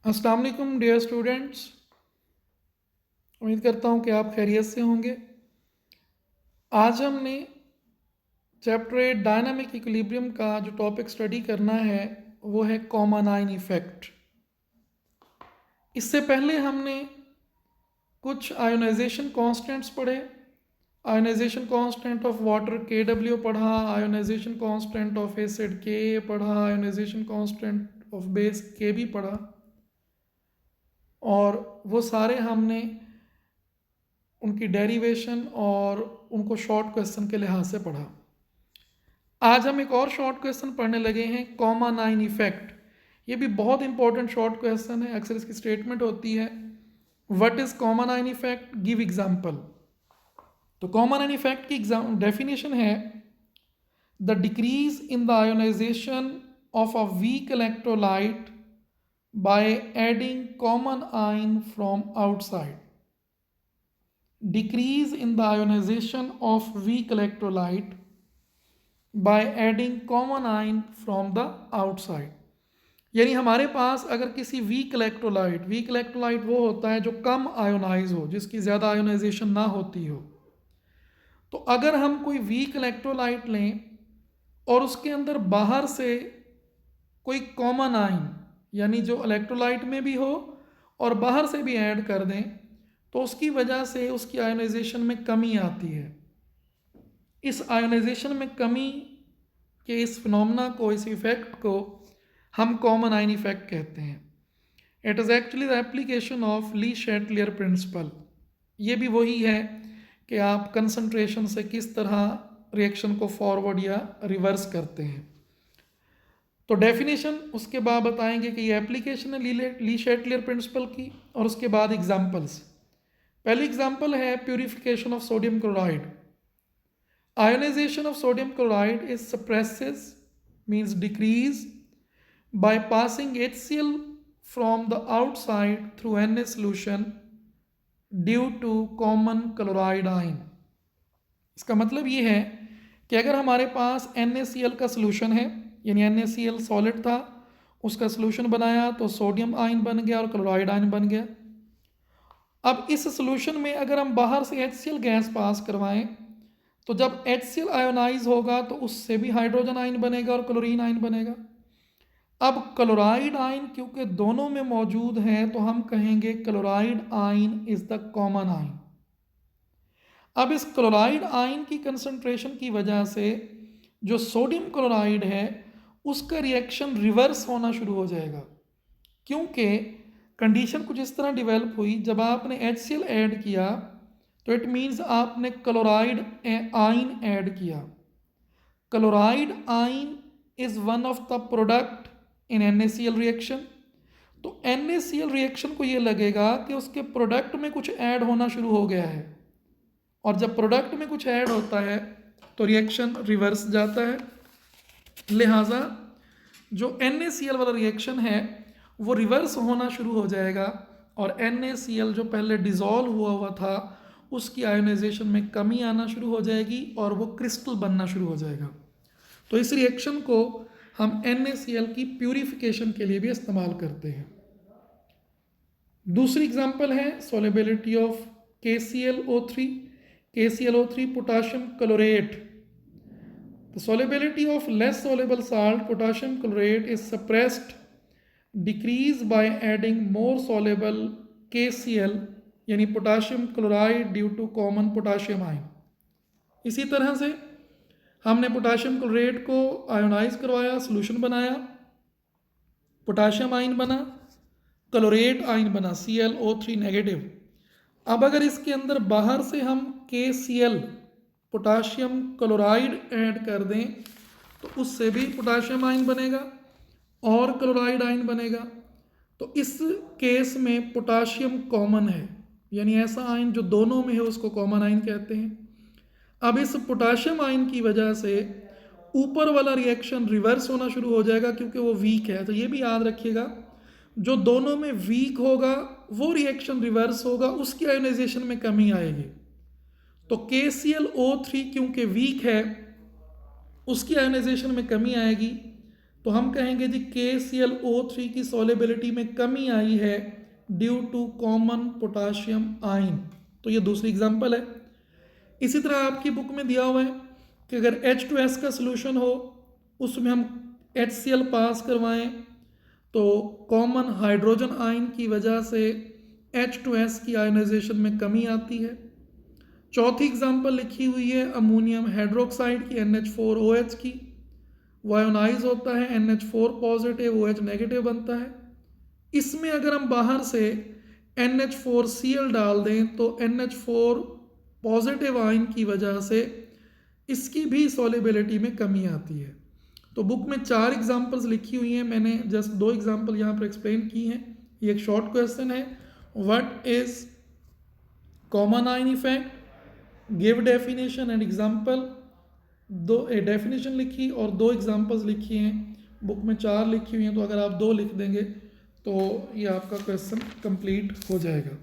अस्सलाम वालेकुम dear students. उम्मीद करता हूँ कि आप खैरियत से होंगे। आज हमने चैप्टर 8 डायनामिक इक्विलिब्रियम का जो टॉपिक स्टडी करना है वो है कॉमन आयन इफ़ेक्ट। इससे पहले हमने कुछ आयोनाइजेशन कांस्टेंट्स पढ़े। Ionization constant of water KW पढ़ा, ionization constant of acid Ka पढ़ा, ionization constant of base Kb पढ़ा, और वो सारे हमने उनकी डेरिवेशन और उनको शॉर्ट क्वेश्चन के लिहाज से पढ़ा। आज हम एक और शॉर्ट क्वेश्चन पढ़ने लगे हैं, कॉमन आयन इफेक्ट। ये भी बहुत इंपॉर्टेंट शॉर्ट क्वेश्चन है। अक्सर इसकी स्टेटमेंट होती है what is common ion effect, give example. तो कॉमन आयन इफेक्ट की डेफिनेशन है the decrease in the ionization of a weak electrolyte by adding common ion from outside. decrease in the ionization of weak electrolyte by adding common ion from the outside। यानी हमारे पास अगर किसी weak electrolyte वो होता है जो कम ionise हो, जिसकी ज़्यादा आयोनाइजेशन ना होती हो। तो अगर हम कोई वीक इलेक्ट्रोलाइट लें और उसके अंदर बाहर से कोई कॉमन आयन यानी जो इलेक्ट्रोलाइट में भी हो और बाहर से भी ऐड कर दें, तो उसकी वजह से उसकी आयोनाइजेशन में कमी आती है। इस आयोनाइजेशन में कमी के इस फिनोमेना को, इस इफेक्ट को हम कॉमन आयन इफेक्ट कहते हैं। It is actually the application of Le Chatelier principle. ये भी वही है कि आप कंसंट्रेशन से किस तरह रिएक्शन को फॉरवर्ड या रिवर्स करते हैं। तो डेफिनेशन उसके बाद बताएंगे कि ये एप्लीकेशन है ली शैटलियर प्रिंसिपल की, और उसके बाद एग्जाम्पल्स। पहली एग्जाम्पल है purification of sodium chloride. Ionization of sodium chloride is suppresses, means decrease, by passing HCl from the outside through Na solution due to common chloride ion। इसका मतलब ये है कि अगर हमारे पास NaCl का सोल्यूशन है, यानी NaCl सॉलिड था, उसका सोल्यूशन बनाया तो सोडियम आयन बन गया और क्लोराइड आयन बन गया। अब इस सोल्यूशन में अगर हम बाहर से HCl गैस पास करवाएं, तो जब HCl आयोनाइज होगा तो उससे भी हाइड्रोजन आयन बनेगा और क्लोरीन आयन बनेगा। अब क्लोराइड आयन क्योंकि दोनों में मौजूद है तो हम कहेंगे chloride ion is the common ion. अब इस क्लोराइड आयन की कंसंट्रेशन की वजह से जो सोडियम क्लोराइड है उसका रिएक्शन रिवर्स होना शुरू हो जाएगा, क्योंकि कंडीशन कुछ इस तरह डेवलप हुई, जब आपने HCl ऐड किया तो इट मीन्स आपने क्लोराइड आयन ऐड किया। Chloride ion is one of the product in NaCl reaction. तो NaCl रिएक्शन को ये लगेगा कि उसके प्रोडक्ट में कुछ ऐड होना शुरू हो गया है, और जब प्रोडक्ट में कुछ ऐड होता है तो रिएक्शन रिवर्स जाता है। लिहाजा जो NaCl वाला रिएक्शन है वो रिवर्स होना शुरू हो जाएगा, और NaCl जो पहले डिज़ोल्व हुआ था उसकी आयोनाइजेशन में कमी आना शुरू हो जाएगी और वो क्रिस्टल बनना शुरू हो जाएगा। तो इस रिएक्शन को हम NaCl की प्यूरिफिकेशन के लिए भी इस्तेमाल करते हैं। दूसरी एग्जांपल है solubility of KClO3। KClO3 potassium chlorate. The solubility of less soluble salt potassium chlorate is suppressed, decreased by adding more soluble KCl यानी potassium chloride due to common potassium ion. इसी तरह से हमने पोटाशियम क्लोरेट को ionize करवाया, solution बनाया, potassium ion बना, chlorate ion बना ClO3 नेगेटिव। अब अगर इसके अंदर बाहर से हम KCl पोटाशियम क्लोराइड ऐड कर दें तो उससे भी पोटाशियम आयन बनेगा और क्लोराइड आयन बनेगा। तो इस केस में पोटाशियम कॉमन है, यानी ऐसा आयन जो दोनों में है उसको कॉमन आयन कहते हैं। अब इस पोटाशियम आयन की वजह से ऊपर वाला रिएक्शन रिवर्स होना शुरू हो जाएगा क्योंकि वो वीक है। तो ये भी याद रखिएगा, जो दोनों में वीक होगा वो रिएक्शन रिवर्स होगा, उसकी आयोनाइजेशन में कमी आएगी। तो KClO3 क्योंकि वीक है उसकी आयोनाइजेशन में कमी आएगी, तो हम कहेंगे जी KClO3 की सॉल्युबिलिटी में कमी आई है due to common potassium ion. तो ये दूसरी एग्जांपल है। इसी तरह आपकी बुक में दिया हुआ है कि अगर H2S का सलूशन हो, उसमें हम HCl पास करवाएं तो कॉमन हाइड्रोजन आयन की वजह से H2S की आयनाइजेशन में कमी आती है। चौथी एग्जांपल लिखी हुई है अमोनियम हाइड्रोक्साइड की NH4OH की, वायोनाइज होता है NH4 पॉजिटिव OH नेगेटिव बनता है। इसमें अगर हम बाहर से NH4Cl डाल दें तो NH4 पॉजिटिव आयन की वजह से इसकी भी सॉल्युबिलिटी में कमी आती है। तो बुक में 4 एग्जांपल्स लिखी हुई हैं, मैंने जस्ट 2 एग्जांपल यहाँ पर एक्सप्लेन की हैं। ये एक शॉर्ट क्वेश्चन है, what is common ion effect, give definition and example. दो डेफिनेशन लिखी और 2 एग्जांपल्स लिखी हैं। बुक में 4 लिखी हुई हैं, तो अगर आप 2 लिख देंगे तो ये आपका क्वेश्चन कंप्लीट हो जाएगा।